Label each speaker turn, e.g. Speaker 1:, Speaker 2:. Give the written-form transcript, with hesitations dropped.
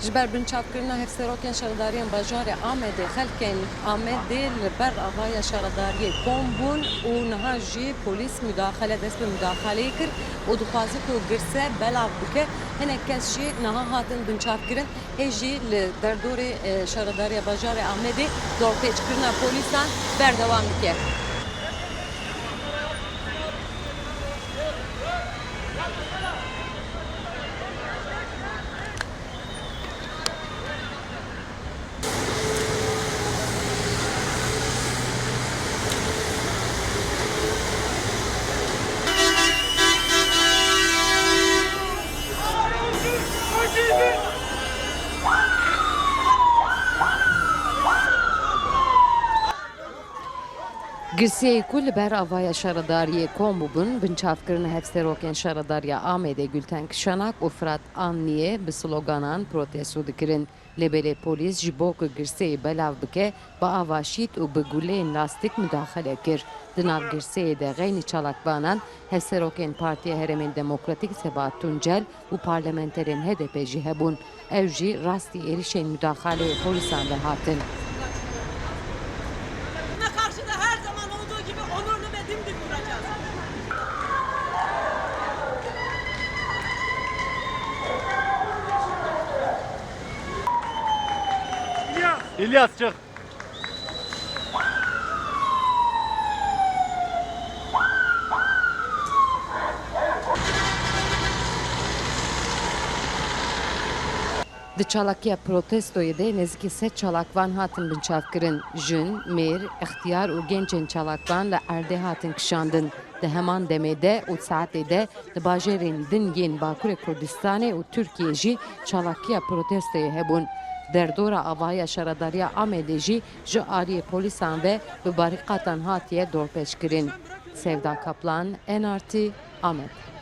Speaker 1: جبر بنچافکرنا هفسروکن شارەداریان باجار ئامەدێ خەلکên ئامەدێ li ber avaya şaradariyê kom bûn û niha jî polîs müdaxele dest bi müdaxeleyê kir û dixwaze ku girse belav bike hinek kes jî niha hatin binçavkirin hê jî li derdorê şaradariya bajarê Amedê dorpêçkirina polîsan berdewam dike. Girsiyê ku li ber avaya şaradariyê kom bûbûn, binçavkirina hevserokên Şarədariya Amedê Gülten Kişanak û Fırat Anliyê bi sloganan protesto dikirin. Lêberê polîs ji bo ku girseyê belav bike, bi ava şît û bi guleyên lastik müdaxele kir. Di nav girseyê de xeynî çalakvanan hevserokên Partiya Herêmên Demokratîk Sebat Tuncel û parlamenterên HDP jî hebûn. Ew jî rastî êrişên müdaxeleyê polîsan ve hatin.
Speaker 2: İlyas çık.
Speaker 1: Di çalakiya protestoyê de nêzîkî sed çalakvan hatin binçavkirin. Jin, mêr, ixtiyar û gençên çalakvan li erdê hatin kişandin. Di heman demê de û saetê de di bajarên din yên Bakurê Kurdistanê û Tirkiyê jî çalakiya protestoyê hebûn. Derdora avaya Şaradariya Amedê jî ji aliyê polîsan ve bi barîqatan hatiye dorpêçkirin. Sevda Kaplan, NRT, Amed.